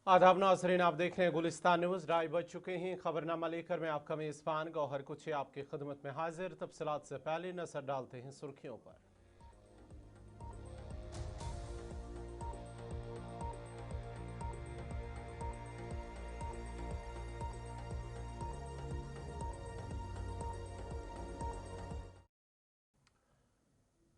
आदाब नाज़रीन, आप देख रहे हैं गुलिस्तान न्यूज़। 2:30 बज चुके हैं। खबरनामा लेकर मैं आपका मेज़बान गौहर कुछ आपकी खिदमत में हाजिर। तफसीलात से पहले नजर डालते हैं सुर्खियों पर।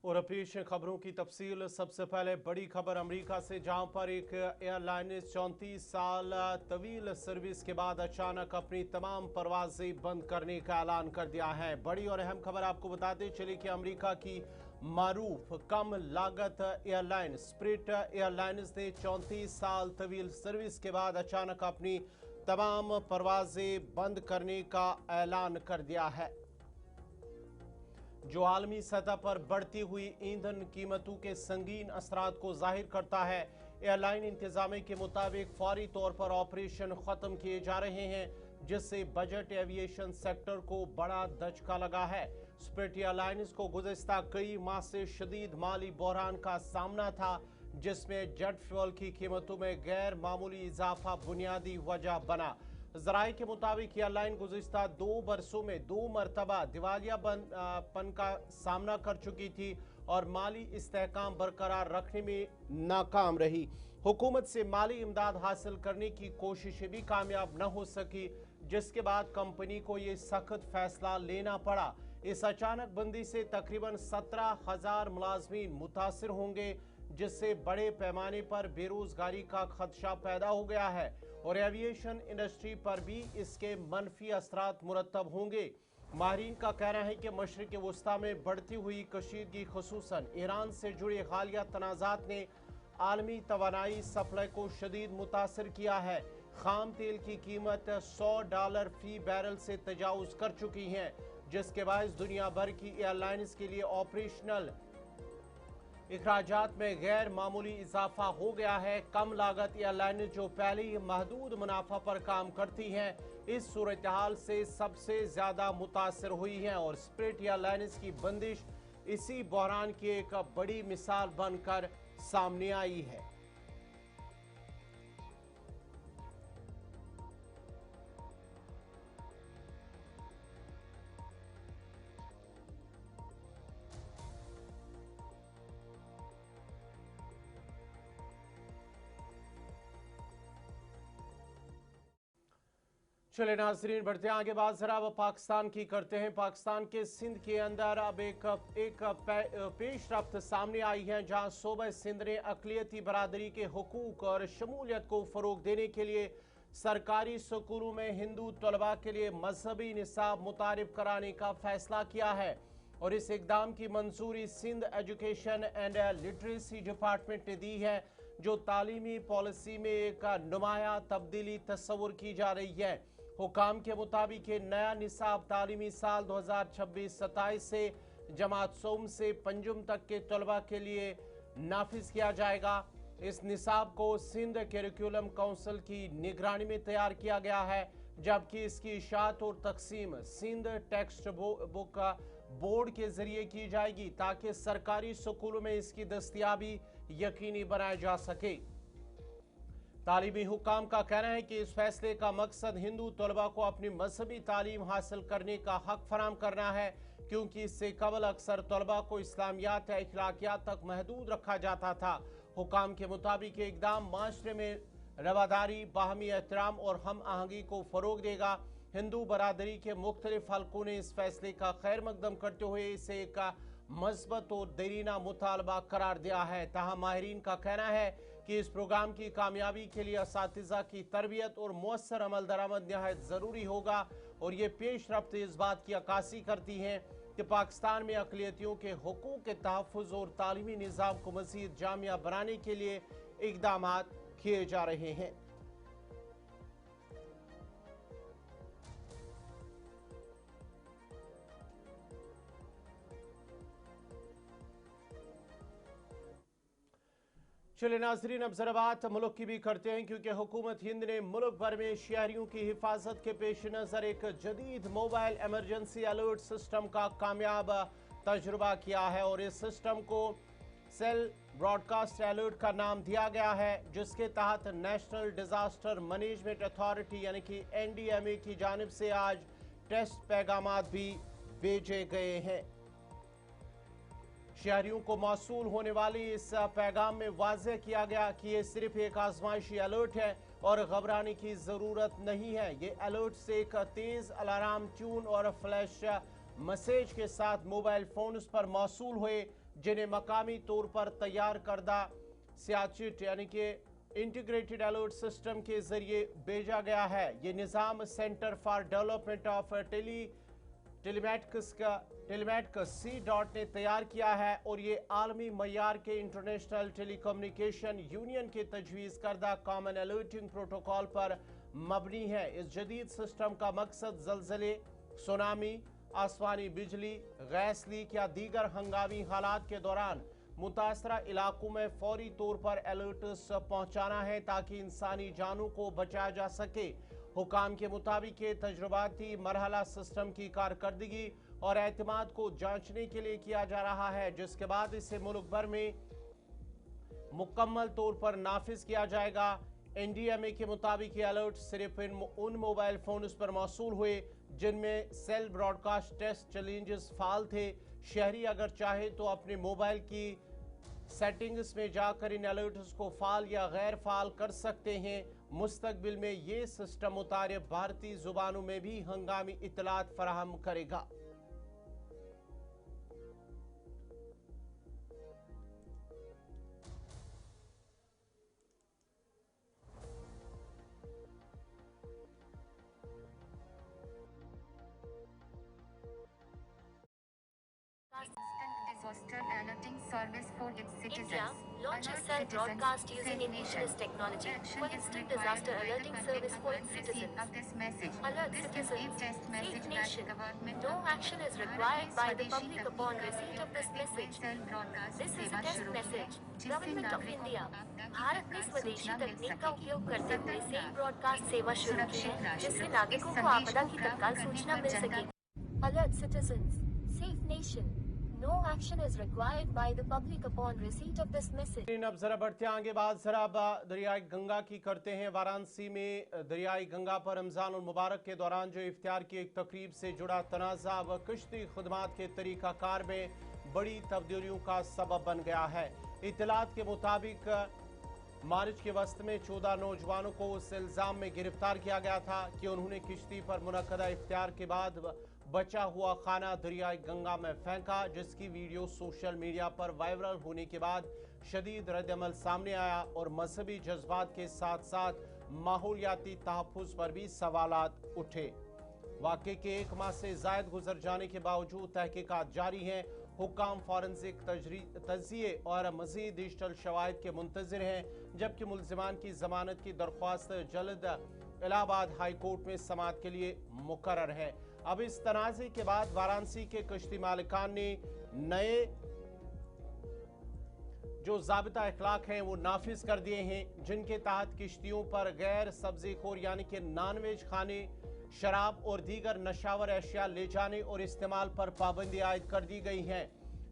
और पेश खबरों की तफसील। सबसे पहले बड़ी खबर अमेरिका से, जहां पर एक एयरलाइन 34 साल तवील सर्विस के बाद अचानक अपनी तमाम परवाजें बंद करने का ऐलान कर दिया है। बड़ी और अहम खबर आपको बताते चले कि अमेरिका की मारूफ कम लागत एयरलाइन स्पिरिट एयरलाइंस ने 34 साल तवील सर्विस के बाद अचानक अपनी तमाम परवाजें बंद करने का ऐलान कर दिया है, जो आलमी सतह पर बढ़ती हुई ईंधन कीमतों के संगीन असरात को जाहिर करता है। एयरलाइन इंतजामिया के मुताबिक फौरी तौर पर ऑपरेशन खत्म किए जा रहे हैं, जिससे बजट एविएशन सेक्टर को बड़ा धचका लगा है। स्पिरिट एयरलाइंस को गुज़िश्ता कई माह से शदीद माली बहरान का सामना था, जिसमें जेट फ्यूल की कीमतों में गैर मामूली इजाफा बुनियादी वजह बना। जराये के मुताबिक एयरलाइन गुज़िश्ता 2 बरसों में 2 मरतबा दिवालियापन का सामना कर चुकी थी और माली इस्तेहकाम बरकरार रखने में नाकाम रही। हुकूमत से माली इमदाद हासिल करने की कोशिशें भी कामयाब न हो सकी, जिसके बाद कंपनी को ये सख्त फैसला लेना पड़ा। इस अचानक बंदी से तकरीबन 17,000 मुलाजमीन मुतासिर होंगे, जिससे बड़े पैमाने पर बेरोजगारी का खदशा पैदा हो गया है और एविएशन इंडस्ट्री पर भी इसके मनफी असरात मुरतब होंगे। माहिरीन का कहना है कि मशरिक वस्ता में बढ़ती हुई कशीदगी, खुसूसन ईरान से जुड़े हालिया तनाज़ात ने आलमी तवानाई सप्लाई को शदीद मुतासर किया है। खाम तेल की कीमत $100 फी बैरल से तजावुज कर चुकी है, जिसके बायस दुनिया भर की एयरलाइंस के लिए ऑपरेशनल इखराजात में गैर मामूली इजाफा हो गया है। कम लागत एयरलाइन जो पहले ही महदूद मुनाफा पर काम करती हैं, इस सूरत हाल से सबसे ज्यादा मुतासर हुई हैं और स्पिरिट एयरलाइंस की बंदिश इसी बहरान की एक बड़ी मिसाल बनकर सामने आई है। चले नाजरीन, बढ़ते आगे बात जरा अब पाकिस्तान की करते हैं। पाकिस्तान के सिंध के अंदर अब एक पेशरफ्त सामने आई है, जहां सूबा सिंध ने अकलियती बरादरी के हुकूक और शमूलियत को फ़रोग देने के लिए सरकारी स्कूलों में हिंदू तलबा के लिए मजहबी निसाब मुतारिफ कराने का फैसला किया है और इस इकदाम की मंजूरी Sindh education and literacy department ने दी है, जो तालीमी पॉलिसी में एक नुमाया तब्दीली तस्वुर की जा रही है। हुकाम के मुताबिक ये नया निसाब तालीमी साल 2026-27 से जमात सोम से पंजुम तक के तलबा के लिए नाफिज किया जाएगा। इस निसाब को सिंध करिकुलम काउंसिल की निगरानी में तैयार किया गया है, जबकि इसकी इशात और तकसीम सिंध टेक्स्ट बुक बोर्ड के जरिए की जाएगी, ताकि सरकारी स्कूलों में इसकी दस्तयाबी यकीनी बनाया जा सके। तालीमी हुकाम का कहना है कि इस फैसले का मकसद हिंदू तलबा को अपनी मजहबी तालीम हासिल करने का हक फराम करना है, क्योंकि इससे कबल अक्सर तलबा को इस्लामियात या इखलाकियात तक महदूद रखा जाता था। हुकाम के मुताबिक इकदाम माशरे में रवादारी, बाहमी एहतराम और हम आहंगी को फ़रोग देगा। हिंदू बरादरी के मुख्तलिफ हलकों ने इस फैसले का खैर मकदम करते हुए इसे एक मस्बत और देरीना मुतालबा करार दिया है। ताहम माहिरीन का कहना है कि इस प्रोग्राम की कामयाबी के लिए असातिज़ा की तरबियत और मौसर अमल दरामद नहायत ज़रूरी होगा और ये पेशरफ्त इस बात की अक्कासी करती हैं कि पाकिस्तान में अक़लियतियों के हुकूक़ के तहफ़्फ़ुज़ और तालीमी निज़ाम को मज़ीद जामिया बनाने के लिए इक़दाम किए जा रहे हैं। चले नाजरीन, अब जरा बात मुल्क की भी करते हैं, क्योंकि हुकूमत हिंद ने मुल्क भर में शहरियों की हिफाजत के पेश नज़र एक जदीद मोबाइल एमरजेंसी अलर्ट सिस्टम का कामयाब तजुर्बा किया है और इस सिस्टम को सेल ब्रॉडकास्ट अलर्ट का नाम दिया गया है, जिसके तहत नेशनल डिजास्टर मैनेजमेंट अथॉरिटी यानी कि एनडीएमए की जानिब से आज टेस्ट पैगामात भी भेजे गए हैं। शहरियों को मौसूल होने वाली इस पैगाम में वाज़ेह किया गया कि ये सिर्फ एक आजमाइशी अलर्ट है और घबराने की ज़रूरत नहीं है। ये अलर्ट से एक तेज़ अलार्म ट्यून और फ्लैश मैसेज के साथ मोबाइल फ़ोन पर मौसूल हुए, जिन्हें मकामी तौर पर तैयार करदा सियाचिट यानी कि इंटीग्रेटेड अलर्ट सिस्टम के जरिए भेजा गया है। ये Nizam centre for development of telematics C. ने तैयार किया है और ये आलमी मयार के इंटरनेशनल टेलीकम्युनिकेशन यूनियन के तजवीज़ करदा कॉमन अलर्टिंग प्रोटोकॉल पर मबनी है। इस जदीद सिस्टम का मकसद जल्जले, सुनामी, आसमानी बिजली, गैस लीक या दीगर हंगामी हालात के दौरान मुतासरा इलाकों में फौरी तौर पर अलर्ट्स पहुंचाना है ताकि इंसानी जानों को बचाया जा सके। हुकाम के मुताबिक ये तजुर्बाती मरहला सिस्टम की कारकर्दगी और एतमाद को जांचने के लिए किया जा रहा है, जिसके बाद इसे मुल्क भर में मुकम्मल तौर पर नाफिज किया जाएगा। एनडीएमए के मुताबिक ये अलर्ट सिर्फ उन मोबाइल फोन पर मौसूल हुए जिनमें सेल ब्रॉडकास्ट टेस्ट चैलेंजेस फाल थे। शहरी अगर चाहे तो अपने मोबाइल की सेटिंग्स में जाकर इन अलर्ट्स को फाल या गैर फाल कर सकते हैं। मुस्तकबिल में ये सिस्टम मुतारिफ भारतीय जुबानों में भी हंगामी इतलात फराहम करेगा। Disaster alerting service for its citizens. India launches cell broadcast using indigenous technology for instant disaster alerting service for its citizens. Alert citizens, safe nation. No action is required by the public upon receipt of this message. This is a test message. Government of India. Bharat ने स्वदेशी तकनीक का उपयोग करते हुए cell broadcast सेवा शुरू की है, जिससे नागरिकों को आपदा की तत्काल सूचना मिल सके। Alert citizens, safe nation. No action is required by the public upon receipt of this message. अब जरा बढ़ते हैं आगे, बात जरा दरियाई गंगा की करते हैं। वाराणसी में दरियाई गंगा पर रमजान और मुबारक के दौरान जो इफ्तार की एक तकरीब से जुड़ा तनाज़ा व कश्ती खुदमात के तरीक़ाकार में बड़ी तब्दीलियों का सबब बन गया है। इत्तलात के मुताबिक मार्च के वस्त में 14 नौजवानों को उस इल्ज़ाम में गिरफ्तार किया गया था कि उन्होंने किश्ती पर मुनक्कदा इफ्तार के बाद बचा हुआ खाना दरियाई गंगा में फेंका, जिसकी वीडियो सोशल मीडिया पर वायरल होने के बाद शदीद रद्दअमल सामने आया और मजहबी जज्बात के साथ साथ माहौलियाती तहफ़्फ़ुज़ पर भी सवालात उठे। वाक़े के 1 माह से ज़ायद गुजर जाने के बावजूद तहकीकात जारी हैं। हुक्काम फॉरेंसिक तज्ज़िये और मज़ीद डिजिटल शवाहिद के मुंतज़िर हैं, जबकि मुल्ज़िमान की ज़मानत की दरख्वास्त जल्द इलाहाबाद हाई कोर्ट में समाअत के लिए मुकर्रर है। अब इस तनाज़े के बाद वाराणसी के कश्ती मालिकान ने नए जो ज़ाबिता अखलाक हैं वो नाफिज कर दिए हैं, जिनके तहत किश्तियों पर गैर सब्जी खोर यानी कि नॉन वेज खाने, शराब और दीगर नशावर अशिया ले जाने और इस्तेमाल पर पाबंदी आयद कर दी गई है।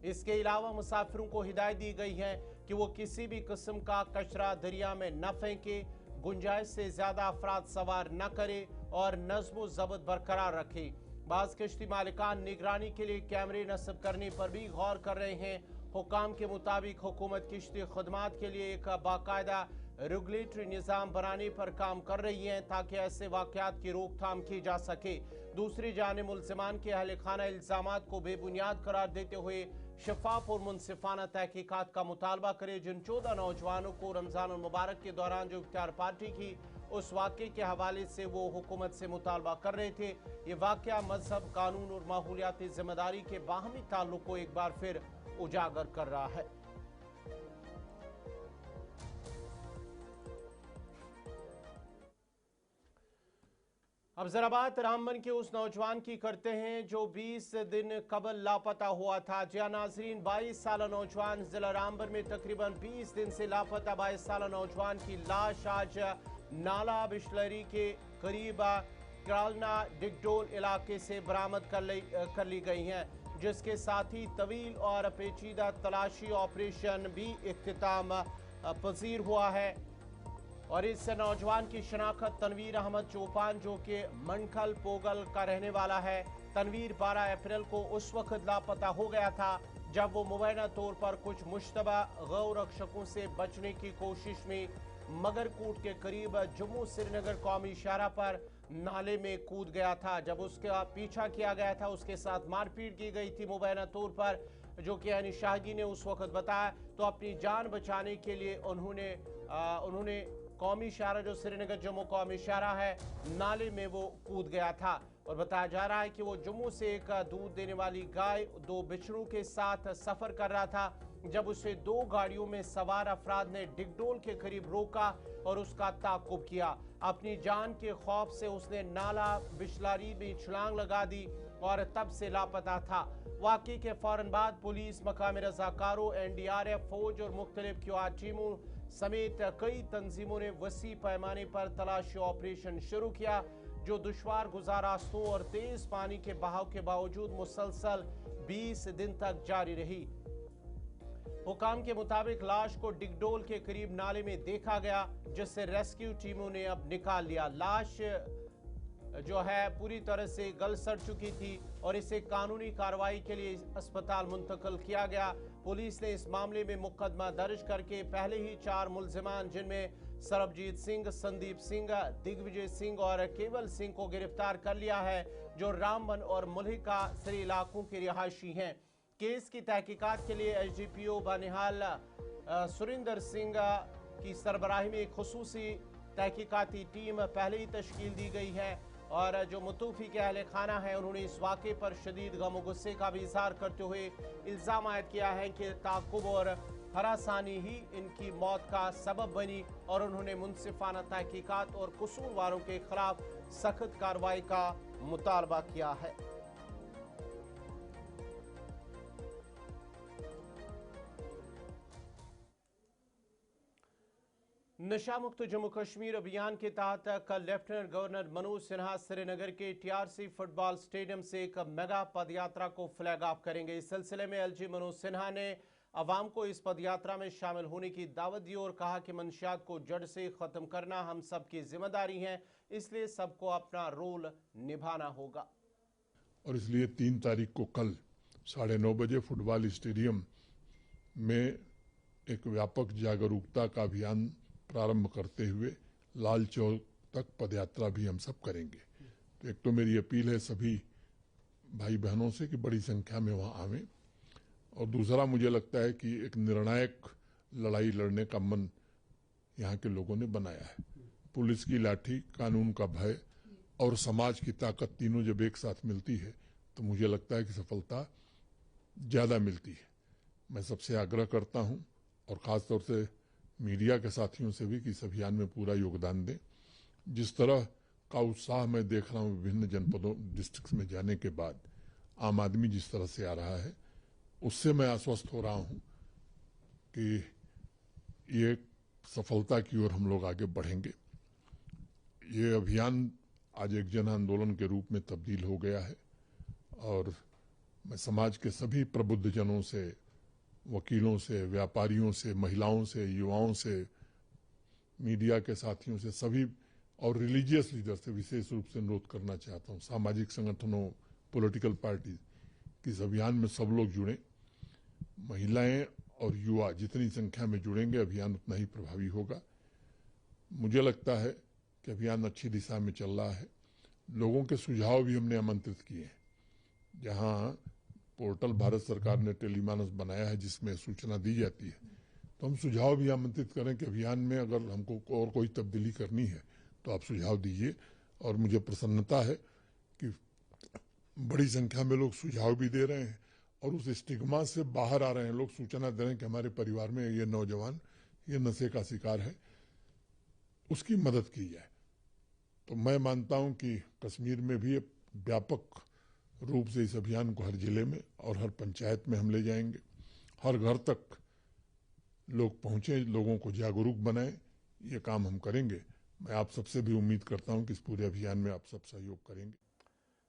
इसके अलावा मुसाफिरों को हिदायत दी गई है कि वो किसी भी किस्म का कचरा दरिया में न फेंके, गुंजाइश से ज़्यादा अफराद सवार न करे और नज़्म ज़ब्त बरकरार रखे। बाज़ कश्ती मालिकान निगरानी के लिए कैमरे नस्ब करने पर भी गौर कर रहे हैं। हुकाम के मुताबिक हुकूमत किश्ती खदमात के लिए एक बाकायदा रेगुलेटरी निज़ाम बनाने पर काम कर रही है ताकि ऐसे वाक़यात की रोकथाम की जा सके। दूसरी जानिब मुल्ज़िमान के अहल खाना इल्ज़ामात को बेबुनियाद करार देते हुए शफाफ और मुनसिफाना तहकीकात का मुतालबा करे। जिन 14 नौजवानों को रमज़ान मुबारक के दौरान जो इफ्तार पार्टी की, उस वाक़े के हवाले से वो हुकूमत से मुतालबा कर रहे थे। ये वाक़या मजहब, कानून और माहौलियाती जिम्मेदारी के बाहमी ताल्लुक को एक बार फिर उजागर कर रहा है। अब जरा बात रामबन के उस नौजवान की करते हैं जो 20 दिन कबल लापता हुआ था। जी नाजरीन, 22 साल नौजवान जिला रामबन में तकरीबन 20 दिन से लापता 22 साल नौजवान की लाश आज नाला बिशलरी के करीब क्रालना डिगडोल इलाके से बरामद कर ली गई है, जिसके साथ ही तवील और पेचीदा तलाशी ऑपरेशन भी इख्तिताम पजीर हुआ है। और इस नौजवान की शनाख्त तनवीर अहमद चौपान, जो कि मंडखल पोगल का रहने वाला है। तनवीर 12 अप्रैल को उस वक्त लापता हो गया था जब वो मुबैना तौर पर कुछ मुश्तबा गौ रक्षकों से बचने की कोशिश में मगरकूट के करीब जम्मू श्रीनगर कौमी शाहरा पर नाले में कूद गया था। जब उसका पीछा किया गया था, उसके साथ मारपीट की गई थी मुबैना तौर पर, जो कि अनिश शाहगी ने उस वक्त बताया। तो अपनी जान बचाने के लिए उन्होंने कौमी शाहरा, जो श्रीनगर जम्मू कौमी शाहरा है, नाले में वो कूद गया था। और बताया जा रहा है कि वो जम्मू से एक दूध देने वाली गाय 2 बिछड़ों के साथ सफर कर रहा था जब उसे 2 गाड़ियों में सवार अफराद ने डिगडोल के करीब रोका और उसका ताक़ुब किया। अपनी जान के खौफ से उसने नाला बिशलारी में छलांग लगा दी और तब से लापता था। वाक़ई के फौरन बाद पुलिस, मकामी रज़ाकारों, NDRF, फौज और मुख्तलिफ QR टीमों समेत कई तंजीमों ने वसी पैमाने पर तलाशी ऑपरेशन शुरू किया, जो दुश्वार गुजार रास्तों और तेज पानी के बहाव के बावजूद मुसलसल 20 दिन तक जारी रही। हुकाम के मुताबिक लाश को डिगडोल के करीब नाले में देखा गया, जिससे रेस्क्यू टीमों ने अब निकाल लिया। लाश जो है पूरी तरह से गल सड़ चुकी थी और इसे कानूनी कार्रवाई के लिए अस्पताल मुंतकिल किया गया। पुलिस ने इस मामले में मुकदमा दर्ज करके पहले ही 4 मुल्जिमान, जिनमें सरबजीत सिंह, संदीप सिंह, दिग्विजय सिंह और केवल सिंह को गिरफ्तार कर लिया है, जो रामबन और मुल्हिका सरी इलाकों के रिहायशी हैं। केस की तहकीकात के लिए SDPO बनिहाल सुरिंदर सिंह की सरबराही में एक खुसूसी तहकीकाती टीम पहले ही तश्कील दी गई है। और जो मुतूफ़ी के अहले खाना है, उन्होंने इस वाक़े पर शदीद गम और गुस्से का भी इज़हार करते हुए इल्ज़ाम आयद किया है कि ताक़ुब और हरासानी ही इनकी मौत का सबब बनी और उन्होंने मुनसिफाना तहकीकात और कसूरवारों के खिलाफ सख्त कार्रवाई का मुतालबा किया है। नशा मुक्त जम्मू कश्मीर अभियान के तहत कल लेफ्टिनेंट गवर्नर मनोज सिन्हा श्रीनगर के TRC फुटबॉल स्टेडियम से एक मेगा पदयात्रा को फ्लैग ऑफ करेंगे। इस सिलसिले में LG मनोज सिन्हा ने अवाम को इस पदयात्रा में शामिल होने की दावत दी और कहा कि मंशियात को जड़ से ख़त्म करना हम सब की जिम्मेदारी है, इसलिए सबको अपना रोल निभाना होगा। और इसलिए 3 तारीख को कल 9:30 बजे फुटबॉल स्टेडियम में एक व्यापक जागरूकता का अभियान प्रारंभ करते हुए लाल चौक तक पदयात्रा भी हम सब करेंगे। तो एक तो मेरी अपील है सभी भाई बहनों से कि बड़ी संख्या में वहाँ आवें, और दूसरा मुझे लगता है कि एक निर्णायक लड़ाई लड़ने का मन यहाँ के लोगों ने बनाया है। पुलिस की लाठी, कानून का भय और समाज की ताकत तीनों जब एक साथ मिलती है तो मुझे लगता है कि सफलता ज़्यादा मिलती है। मैं सबसे आग्रह करता हूँ और ख़ास तौर से मीडिया के साथियों से भी कि इस अभियान में पूरा योगदान दें। जिस तरह का उत्साह मैं देख रहा हूँ विभिन्न जनपदों, डिस्ट्रिक्ट्स में जाने के बाद, आम आदमी जिस तरह से आ रहा है, उससे मैं आश्वस्त हो रहा हूँ कि ये सफलता की ओर हम लोग आगे बढ़ेंगे। ये अभियान आज एक जन आंदोलन के रूप में तब्दील हो गया है और मैं समाज के सभी प्रबुद्ध जनों से, वकीलों से, व्यापारियों से, महिलाओं से, युवाओं से, मीडिया के साथियों से, सभी और रिलीजियस लीडर से विशेष रूप से अनुरोध करना चाहता हूँ, सामाजिक संगठनों, पॉलिटिकल पार्टी कि इस अभियान में सब लोग जुड़ें। महिलाएं और युवा जितनी संख्या में जुड़ेंगे अभियान उतना ही प्रभावी होगा। मुझे लगता है कि अभियान अच्छी दिशा में चल रहा है। लोगों के सुझाव भी हमने आमंत्रित किए हैं। जहां पोर्टल भारत सरकार ने टेलीमानस बनाया है जिसमें सूचना दी जाती है, तो हम सुझाव भी आमंत्रित करें कि अभियान में अगर हमको और कोई तब्दीली करनी है तो आप सुझाव दीजिए। और मुझे प्रसन्नता है कि बड़ी संख्या में लोग सुझाव भी दे रहे हैं और उस स्टिग्मा से बाहर आ रहे हैं। लोग सूचना दे रहे हैं कि हमारे परिवार में ये नौजवान ये नशे का शिकार है, उसकी मदद की जाए। तो मैं मानता हूं कि कश्मीर में भी व्यापक रूप से इस अभियान को हर जिले में और हर पंचायत में हम ले जाएंगे। हर घर तक लोग पहुंचे, लोगों को जागरूक बनाएं, ये काम हम करेंगे। मैं आप सबसे भी उम्मीद करता हूं कि इस पूरे अभियान में आप सब सहयोग करेंगे।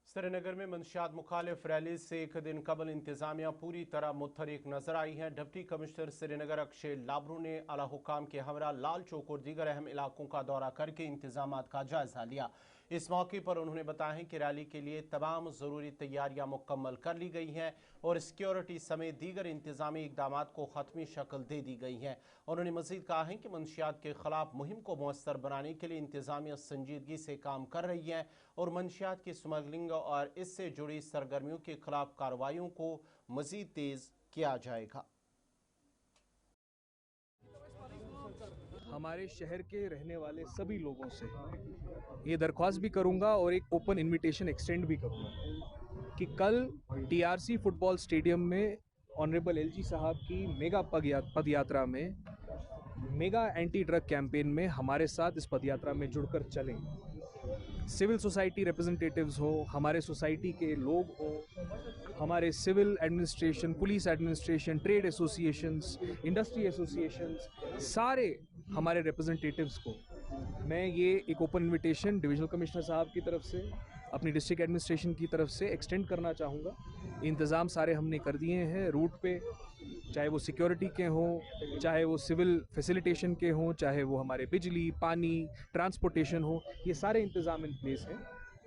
श्रीनगर में मंशियात मुखालिफ रैली से एक दिन कबल इंतजामिया पूरी तरह मुतहरिक नजर आई है। डिप्टी कमिश्नर श्रीनगर अक्षय लाबरू ने आला हुकाम के हमरा लाल चौक और दीगर अहम इलाकों का दौरा करके इंतजाम का जायजा लिया। इस मौके पर उन्होंने बताया कि रैली के लिए तमाम ज़रूरी तैयारियां मुकम्मल कर ली गई हैं और सिक्योरिटी समेत दीगर इंतजामी इकदाम को ख़त्मी शक्ल दे दी गई हैं। उन्होंने मज़ीद कहा है कि मंशियात के खिलाफ मुहिम को मौसर बनाने के लिए इंतजामिया संजीदगी से काम कर रही है और मंशियात की स्मगलिंग और इससे जुड़ी सरगर्मियों के खिलाफ कार्रवाइयों को मज़ीद तेज़ किया जाएगा। हमारे शहर के रहने वाले सभी लोगों से ये दरख्वास्त भी करूंगा और एक ओपन इनविटेशन एक्सटेंड भी करूंगा कि कल टीआरसी फुटबॉल स्टेडियम में ऑनरेबल एलजी साहब की मेगा पद यात्रा में मेगा एंटी ड्रग कैंपेन में हमारे साथ इस पदयात्रा में जुड़कर चलें। सिविल सोसाइटी रिप्रेजेंटेटिव्स हो, हमारे सोसाइटी के लोग हो, हमारे civil administration, police administration, trade associations, industry associations, सारे हमारे रिप्रेजेंटेटिव्स को मैं ये एक ओपन इनविटेशन डिविजनल कमिश्नर साहब की तरफ से, अपनी डिस्ट्रिक्ट एडमिनिस्ट्रेशन की तरफ से एक्सटेंड करना चाहूँगा। इंतज़ाम सारे हमने कर दिए हैं रूट पे, चाहे वो सिक्योरिटी के हों, चाहे वो सिविल फैसिलिटेशन के हों, चाहे वो हमारे बिजली, पानी, ट्रांसपोर्टेशन हो, ये सारे इंतज़ाम इन प्लेस हैं।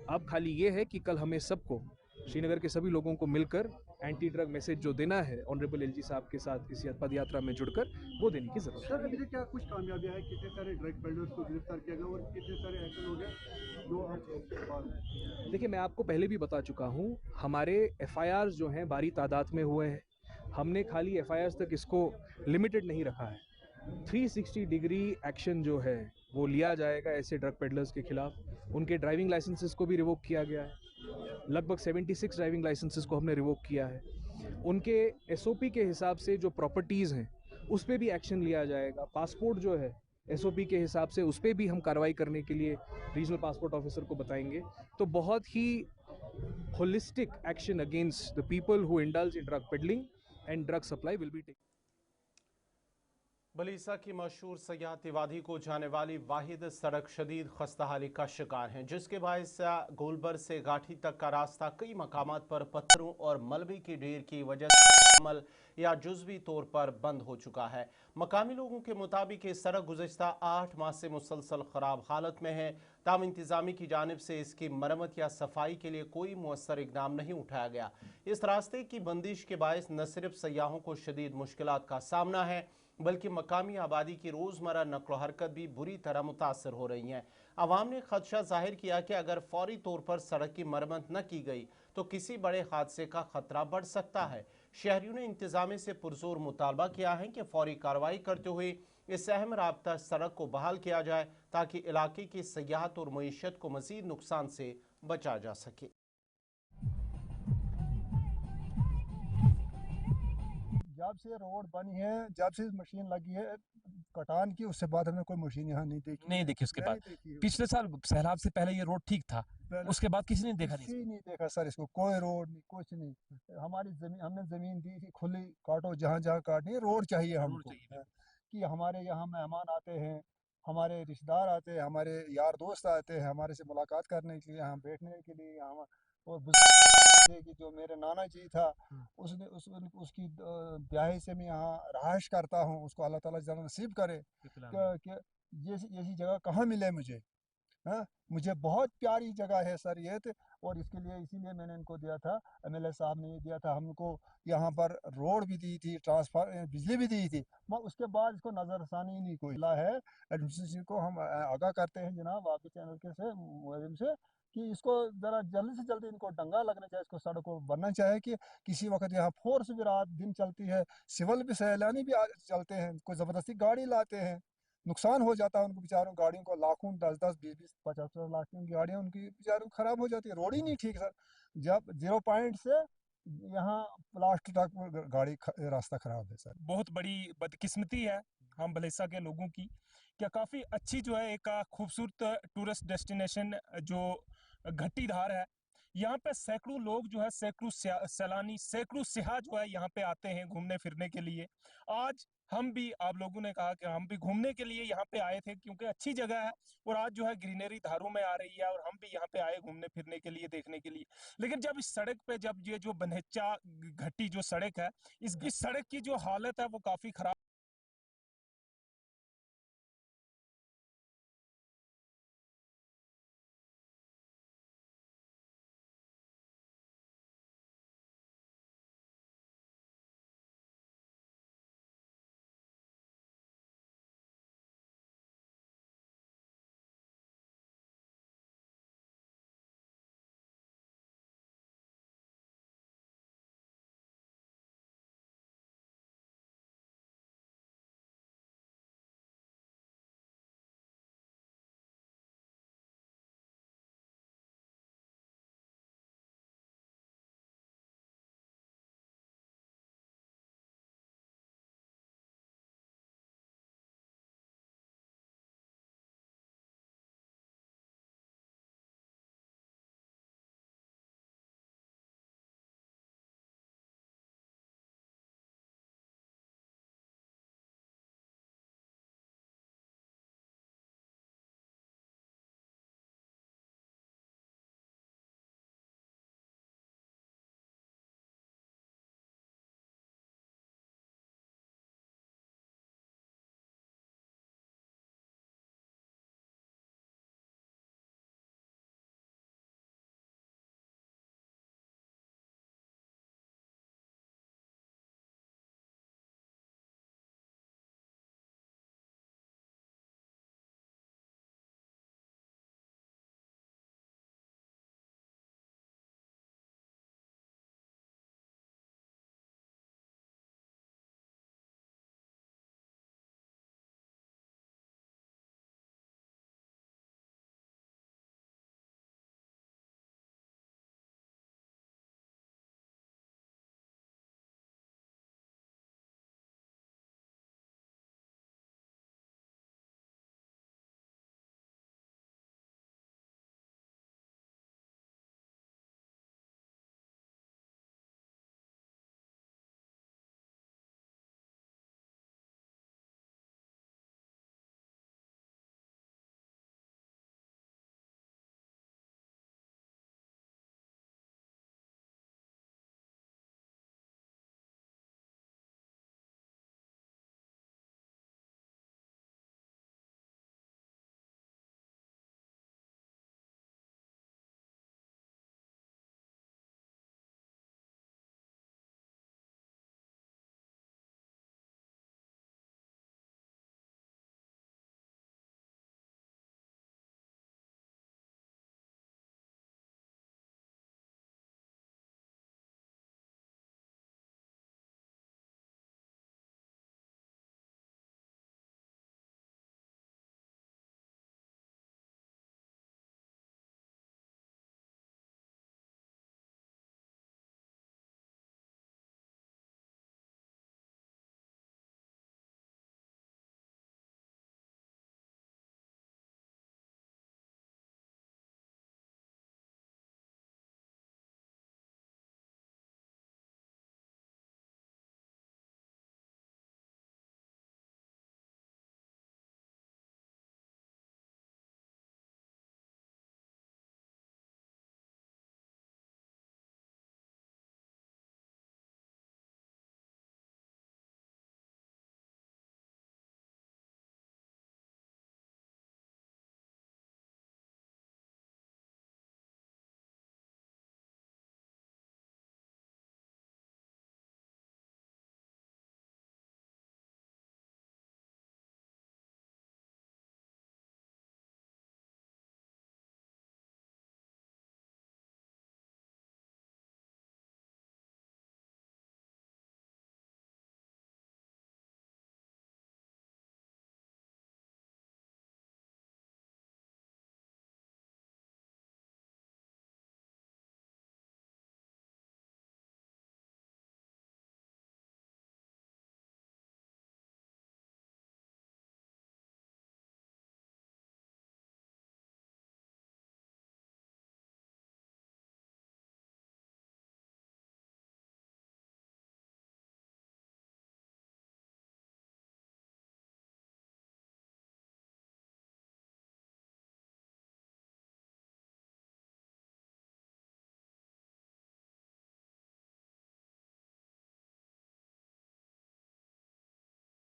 अब खाली ये है कि कल हमें सबको, श्रीनगर के सभी लोगों को मिलकर एंटी ड्रग मैसेज जो देना है ऑनरेबल एलजी साहब के साथ इस पद यात्रा में जुड़कर, वो देने की जरूरत है। सर, अभी तक क्या कुछ कामयाबियां है? कितने सारे ड्रग पेडलर्स को गिरफ्तार किया गया और कितने सारे एक्शन हो गए जो आज? देखिए, मैं आपको पहले भी बता चुका हूँ, हमारे एफआईआर्स जो हैं भारी तादाद में हुए हैं। हमने खाली एफआईआर्स तक इसको लिमिटेड नहीं रखा है। 360 डिग्री एक्शन जो है वो लिया जाएगा ऐसे ड्रग पेडलर्स के खिलाफ। उनके ड्राइविंग लाइसेंसेस को भी रिवोक किया गया है। लगभग 76 ड्राइविंग लाइसेंसेस को हमने रिवोक किया है। उनके एसओपी के हिसाब से जो प्रॉपर्टीज़ हैं उस पर भी एक्शन लिया जाएगा। पासपोर्ट जो है एसओपी के हिसाब से उस पर भी हम कार्रवाई करने के लिए रीजनल पासपोर्ट ऑफिसर को बताएंगे। तो बहुत ही holistic action against the people who indulge in drug peddling and drug supply will be taken. बलीसा की मशहूर सयाहती वादी को जाने वाली वाहिद सड़क शदीद खस्ताहाली का शिकार है, जिसके बायस गोलबर से गाठी तक का रास्ता कई मकामात पर पत्थरों और मलबे की ढेर की वजह से अमल या जुज़वी तौर पर बंद हो चुका है। मकामी लोगों के मुताबिक ये सड़क गुज़श्ता 8 माह से मुसलसल ख़राब हालत में है। ताम इंतज़ामी की जानिब से इसकी मरम्मत या सफाई के लिए कोई मुअस्सर इक़दाम नहीं उठाया गया। इस रास्ते की बंदिश के बायस न सिर्फ सयाहों को शदीद मुश्किलात का सामना है बल्कि मकामी आबादी की रोज़मर्रा नक्ल हरकत भी बुरी तरह मुतासर हो रही हैं। अवाम ने खदशा जाहिर किया कि अगर फौरी तौर पर सड़क की मरम्मत न की गई तो किसी बड़े हादसे का खतरा बढ़ सकता है। शहरियों ने इंतजामिया से पुरजोर मुतालबा किया है कि फौरी कार्रवाई करते हुए इस अहम राब्ता सड़क को बहाल किया जाए ताकि इलाके की सियाहत और मईशत को मज़ीद नुकसान से बचा जा सके। जब से रोड बनी है, जब से मशीन लगी है कटान की, उससे बाद हमने कोई मशीन यहाँ नहीं देखी उसके बाद पिछले साल सैलाब से पहले ये रोड ठीक था, उसके बाद किसी ने देखा नहीं देखा सर इसको, कोई रोड नहीं, कुछ नहीं। हमारी जमीन, हमने जमीन दी थी खुली, काटो जहाँ जहाँ काटनी है, रोड चाहिए हमको कि हमारे यहाँ मेहमान आते हैं, हमारे रिश्तेदार आते हैं, हमारे यार दोस्त आते हैं हमारे से मुलाकात करने के लिए, यहाँ बैठने के लिए, यहाँ और कि जो मेरे नाना जी था उसने उसकी ब्याह से मैं यहाँ रहायश करता हूँ, उसको अल्लाह ताला जल्द नसीब करे कि ये जगह कहाँ मिले मुझे। हाँ, मुझे बहुत प्यारी जगह है सर ये, और इसके लिए इसीलिए मैंने इनको दिया था, एमएलए साहब ने दिया था हमको, यहाँ पर रोड भी दी थी, ट्रांसफार्मर बिजली भी दी थी, मगर उसके बाद इसको नज़रसानी नहीं कोई है। एडमिनिस्ट्रेशन को हम आगाह करते हैं जनाब आपके चैनल के से माध्यम से कि इसको ज़रा जल्दी से जल्दी इनको डंगा लगना चाहिए, इसको सड़क को बनना चाहिए कि किसी वक्त यहाँ फोर्स भी रात दिन चलती है, सिविल भी सैलानी भी चलते हैं, कोई ज़बरदस्ती गाड़ी लाते हैं, नुकसान हो जाता है उनको बेचारों गाड़ियों को, लाखों 10-10, 20-20, 50-50 लाख की गाड़ियाँ उनकी बेचारों खराब हो जाती है। रोड ही नहीं ठीक सर, जब 0 पॉइंट से यहाँ प्लास्ट तक गाड़ी रास्ता खराब है सर। बहुत बड़ी बदकिस्मती है हम बलेसा के लोगों की, क्या काफ़ी अच्छी जो है एक खूबसूरत टूरिस्ट डेस्टिनेशन जो घट्टी धार है, यहाँ पे सैकड़ों लोग जो है, सैकड़ों सैलानी, सैकड़ों सियाह जो है यहाँ पे आते हैं घूमने फिरने के लिए। आज हम भी, आप लोगों ने कहा कि हम भी घूमने के लिए यहाँ पे आए थे क्योंकि अच्छी जगह है, और आज जो है ग्रीनरी धारों में आ रही है, और हम भी यहाँ पे आए घूमने फिरने के लिए, देखने के लिए। लेकिन जब इस सड़क पे, जब ये जो बनहेच्चा घट्टी जो सड़क है, इस सड़क की जो हालत है वो काफी खराब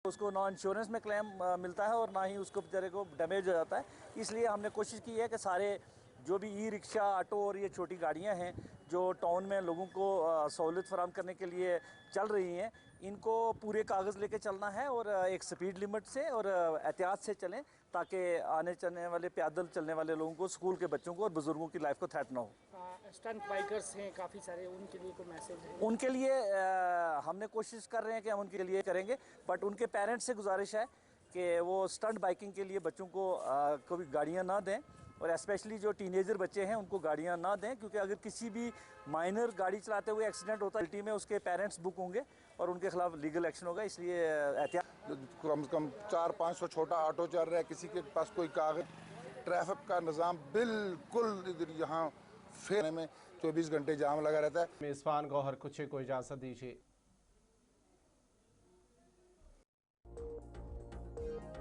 उसको ना इंश्योरेंस में क्लेम मिलता है और ना ही उसको बेचारे को डैमेज हो जाता है। इसलिए हमने कोशिश की है कि सारे जो भी ई रिक्शा, ऑटो और ये छोटी गाड़ियां हैं जो टाउन में लोगों को सहूलत फराहम करने के लिए चल रही हैं, इनको पूरे कागज़ लेके चलना है और एक स्पीड लिमिट से और एहतियात से चलें ताकि आने चलने वाले, पैदल चलने वाले लोगों को, स्कूल के बच्चों को और बुजुर्गों की लाइफ को थ्रेट ना हो। स्टंट बाइकर्स हैं काफ़ी सारे, उनके लिए कोई मैसेज है? उनके लिए हमने कोशिश कर रहे हैं कि हम उनके लिए करेंगे, बट उनके पेरेंट्स से गुजारिश है कि वो स्टंट बाइकिंग के लिए बच्चों को कभी गाड़ियाँ ना दें और स्पेशली जो टीनेजर बच्चे हैं उनको गाड़ियाँ ना दें, क्योंकि अगर किसी भी माइनर गाड़ी चलाते हुए एक्सीडेंट होता है में उसके पेरेंट्स बुक होंगे और उनके खिलाफ लीगल एक्शन होगा। इसलिए एहतियात। कम से कम 400-500 छोटा ऑटो चल रहा है, किसी के पास कोई कागज, ट्रैफिक का निज़ाम बिल्कुल इधर यहाँ फेरने में 24 घंटे जाम लगा रहता है। मेज़बान गौहर कुछे को इजाज़त दीजिए।